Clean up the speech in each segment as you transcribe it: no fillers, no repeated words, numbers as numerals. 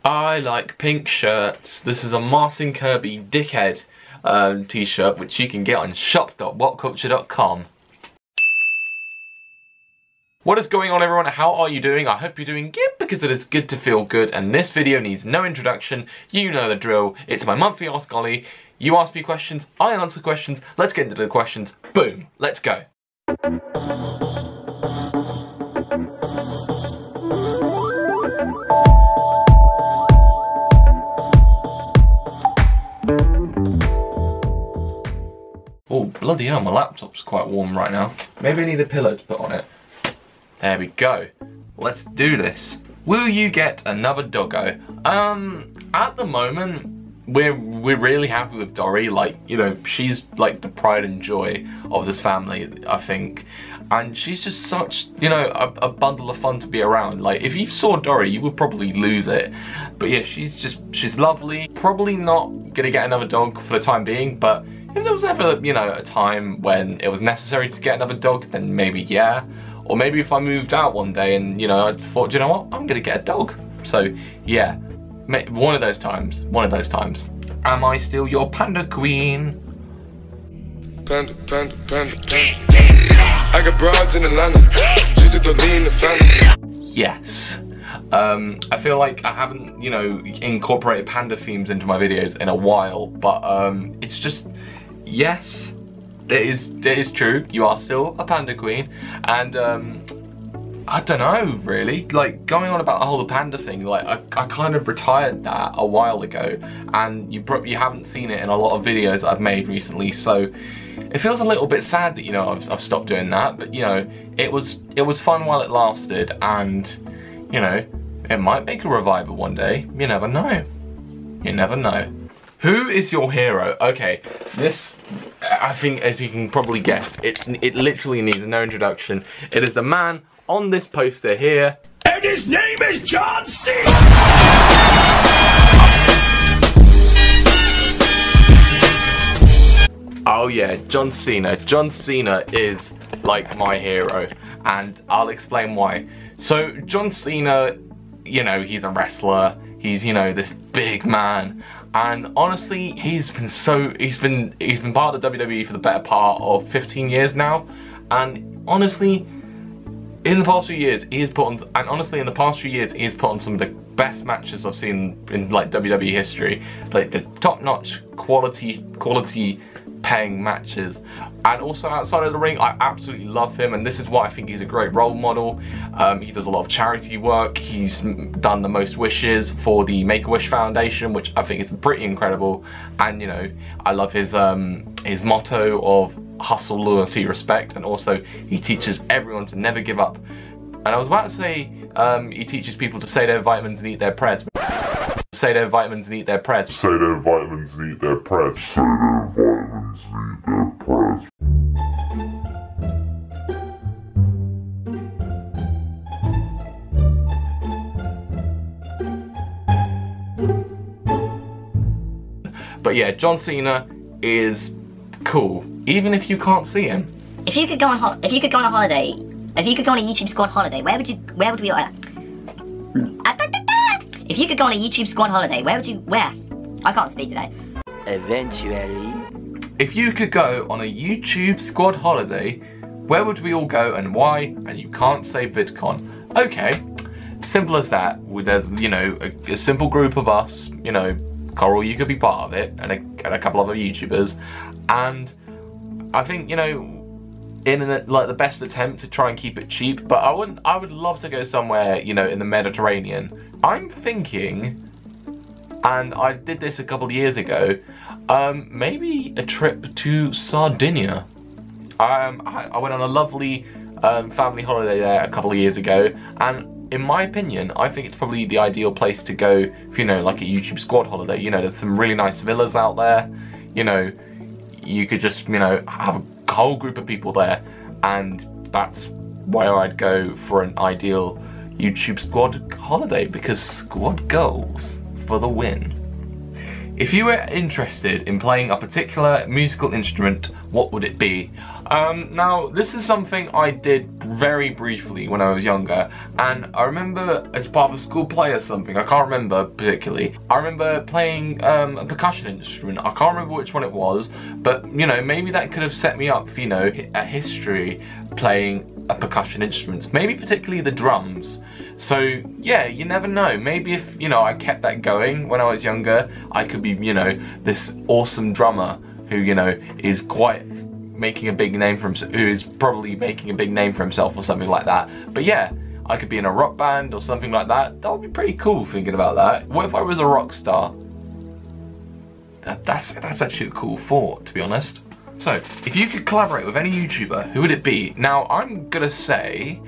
I like pink shirts. This is a Martin Kirby Dickhead t-shirt, which you can get on shop.whatculture.com. What is going on, everyone? How are you doing? I hope you're doing good, because it is good to feel good, and this video needs no introduction. You know the drill. It's my monthly Ask Ollie. You ask me questions, I answer questions. Let's get into the questions. Boom. Let's go. Oh, bloody hell, my laptop's quite warm right now. Maybe I need a pillow to put on it. There we go. Let's do this. Will you get another doggo? At the moment, we're really happy with Dory. Like, you know, she's like the pride and joy of this family, I think. And she's just such, you know, a bundle of fun to be around. Like, if you saw Dory, you would probably lose it. But yeah, she's lovely. Probably not gonna get another dog for the time being, but if there was ever, you know, a time when it was necessary to get another dog, then maybe yeah. Or maybe if I moved out one day and, you know, I thought, you know what, I'm gonna get a dog. So yeah, one of those times. Am I still your Panda Queen? Panda. I got broads in Atlanta. Just to lean the family. Yes. I feel like I haven't, you know, incorporated panda themes into my videos in a while, but it's just, yes, it is true. You are still a Panda Queen, and I don't know, really, like, going on about the whole panda thing, like, I kind of retired that a while ago, and you haven't seen it in a lot of videos that I've made recently, so it feels a little bit sad that, you know, I've stopped doing that. But, you know, it was fun while it lasted, and, you know, it might make a revival one day. You never know. You never know. Who is your hero? Okay, this, I think, as you can probably guess, it literally needs no introduction. It is the man on this poster here. And his name is John Cena! Oh yeah, John Cena. John Cena is like my hero, and I'll explain why. So John Cena, you know, he's a wrestler. He's, you know, this big man. And honestly, he's been part of the WWE for the better part of 15 years now. And honestly, in the past few years, he has put on some of the best matches I've seen in like WWE history. Like the top-notch quality paying matches. And also outside of the ring, I absolutely love him, and this is why I think he's a great role model. He does a lot of charity work. He's done the most wishes for the Make-A-Wish Foundation, which I think is pretty incredible. And, you know, I love his motto of hustle, loyalty, respect, and also he teaches everyone to never give up. And I was about to say he teaches people to say their vitamins and eat their prayers. Say their vitamins and eat their prayers. Say their vitamins and eat their prayers. Say their vitamins and eat their prayers. But yeah, John Cena is cool, even if you can't see him. If you could go on a holiday, if you could go on a YouTube Squad holiday, where would we? If you could go on a YouTube Squad holiday, where? I can't speak today. Eventually. If you could go on a YouTube Squad holiday, where would we all go and why? And you can't say VidCon. Okay, simple as that. There's, you know, a simple group of us, you know, Coral, you could be part of it, and a couple other YouTubers, and I think, you know, in like the best attempt to try and keep it cheap, but I would love to go somewhere, you know, in the Mediterranean. I'm thinking, and I did this a couple of years ago, maybe a trip to Sardinia. I went on a lovely family holiday there a couple of years ago, and in my opinion, I think it's probably the ideal place to go if, you know, like a YouTube Squad holiday. You know, there's some really nice villas out there. You know, you could just, you know, have a whole group of people there, and that's where I'd go for an ideal YouTube Squad holiday, because squad goals for the win. If you were interested in playing a particular musical instrument, what would it be? Now, this is something I did very briefly when I was younger, and I remember as part of a school play or something, I can't remember particularly, I remember playing a percussion instrument. I can't remember which one it was, but, you know, maybe that could have set me up for, you know, a history playing a percussion instrument, maybe particularly the drums. So yeah, you never know, maybe if, you know, I kept that going when I was younger, I could be, you know, this awesome drummer who, you know, is quite making a big name for himself, who is probably making a big name for himself or something like that. But yeah, I could be in a rock band or something like that. That would be pretty cool thinking about that. What if I was a rock star? That's actually a cool thought, to be honest. So, if you could collaborate with any YouTuber, who would it be? Now, I'm gonna say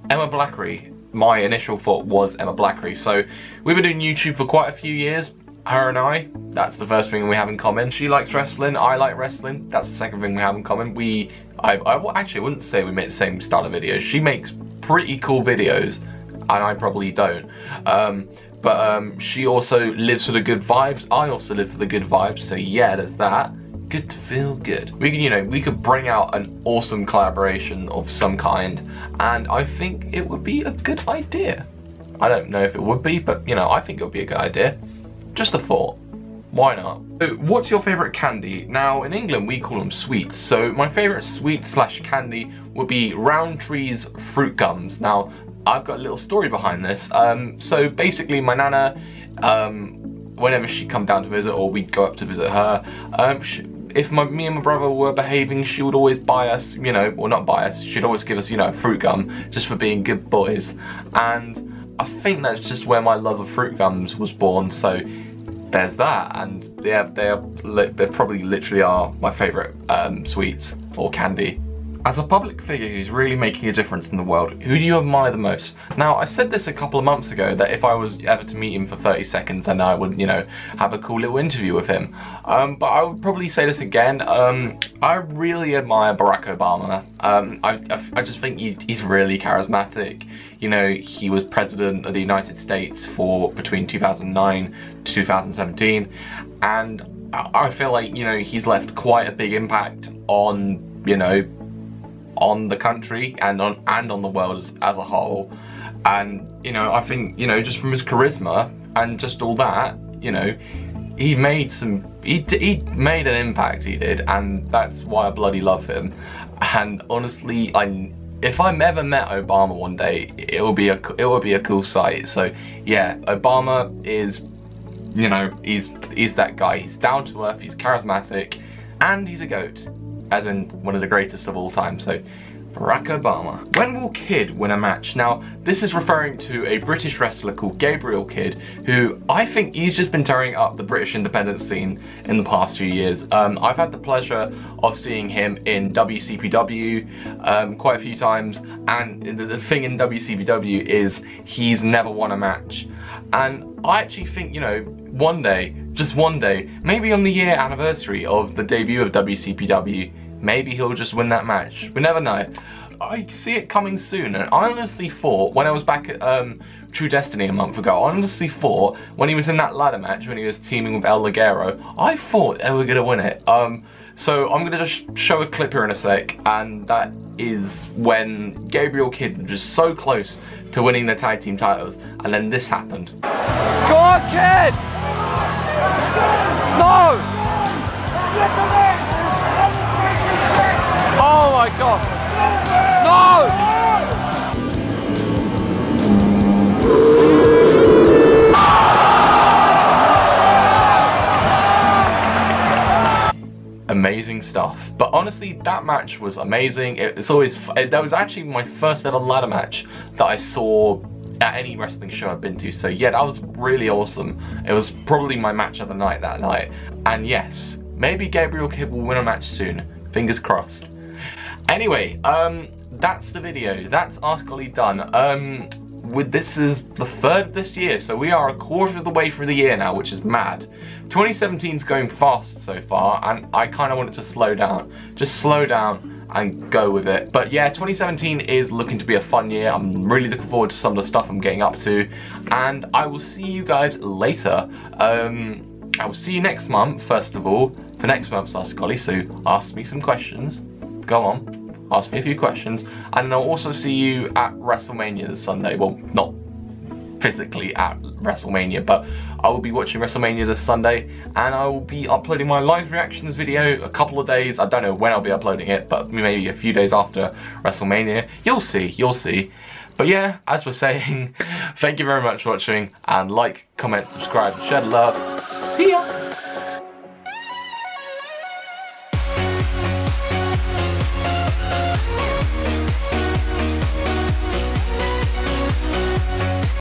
Emma Blackery. My initial thought was Emma Blackery. So, we've been doing YouTube for quite a few years, her and I. That's the first thing we have in common. She likes wrestling, I like wrestling. That's the second thing we have in common. Actually, I wouldn't say we make the same style of videos. She makes pretty cool videos, and I probably don't. But she also lives for the good vibes. I also live for the good vibes, so yeah, there's that. Good to feel good. We can, you know, we could bring out an awesome collaboration of some kind, and I think it would be a good idea. I don't know if it would be, but you know, I think it would be a good idea. Just a thought. Why not? So, what's your favourite candy? Now, in England, we call them sweets. So, my favourite sweet slash candy would be Roundtree's fruit gums. Now, I've got a little story behind this. So, basically, my nana, whenever she'd come down to visit, or we'd go up to visit her, if me and my brother were behaving, she would always buy us, you know, well, not buy us, she'd always give us, you know, a fruit gum, just for being good boys. And I think that's just where my love of fruit gums was born, so there's that. And yeah, they probably literally are my favourite sweets or candy. As a public figure who's really making a difference in the world, who do you admire the most? Now, I said this a couple of months ago, that if I was ever to meet him for 30 seconds, then I would, you know, have a cool little interview with him. But I would probably say this again, I really admire Barack Obama. I just think he's really charismatic. You know, he was president of the United States for between 2009 to 2017, and I feel like, you know, he's left quite a big impact on, you know, on the country and on the world as a whole. And you know, I think, you know, just from his charisma and just all that, you know, he made an impact, he did, and that's why I bloody love him. And honestly, if I ever met Obama one day, it will be a cool sight. So yeah, Obama is, you know, he's that guy. He's down to earth, he's charismatic, and he's a goat. As in one of the greatest of all time, so Barack Obama. When will Kid win a match? Now, this is referring to a British wrestler called Gabriel Kid, who I think he's just been tearing up the British independent scene in the past few years. I've had the pleasure of seeing him in WCPW quite a few times, and the thing in WCPW is he's never won a match. And I actually think, you know, one day, just one day, maybe on the year anniversary of the debut of WCPW, maybe he'll just win that match. We never know. I see it coming soon, and I honestly thought, when I was back at True Destiny a month ago, I honestly thought, when he was in that ladder match, when he was teaming with El Ligero, I thought they were gonna win it. So I'm gonna just show a clip here in a sec, and that is when Gabriel Kid was just so close to winning the tag team titles, and then this happened. Go on, Kid! No! Oh my god! No! Amazing stuff. But honestly, that match was amazing. That was actually my first ever ladder match that I saw at any wrestling show I've been to. So yeah, that was really awesome. It was probably my match of the night that night. And yes, maybe Gabriel Kid will win a match soon. Fingers crossed. Anyway, that's the video. That's Ask Ollie done. This is the 3rd of this year, so we are a quarter of the way through the year now, which is mad. 2017 is going fast so far, and I kind of want it to slow down. Just slow down and go with it. But yeah, 2017 is looking to be a fun year. I'm really looking forward to some of the stuff I'm getting up to, and I will see you guys later. I will see you next month, first of all, for next month's Ask Ollie, so ask me some questions. go on, ask me a few questions, and I'll also see you at WrestleMania this Sunday. Well, not physically at WrestleMania, but I will be watching WrestleMania this Sunday, and I will be uploading my live reactions video a couple of days. I don't know when I'll be uploading it, but maybe a few days after WrestleMania. You'll see. But yeah, as we're saying, thank you very much for watching, and like, comment, subscribe, share the love. See ya!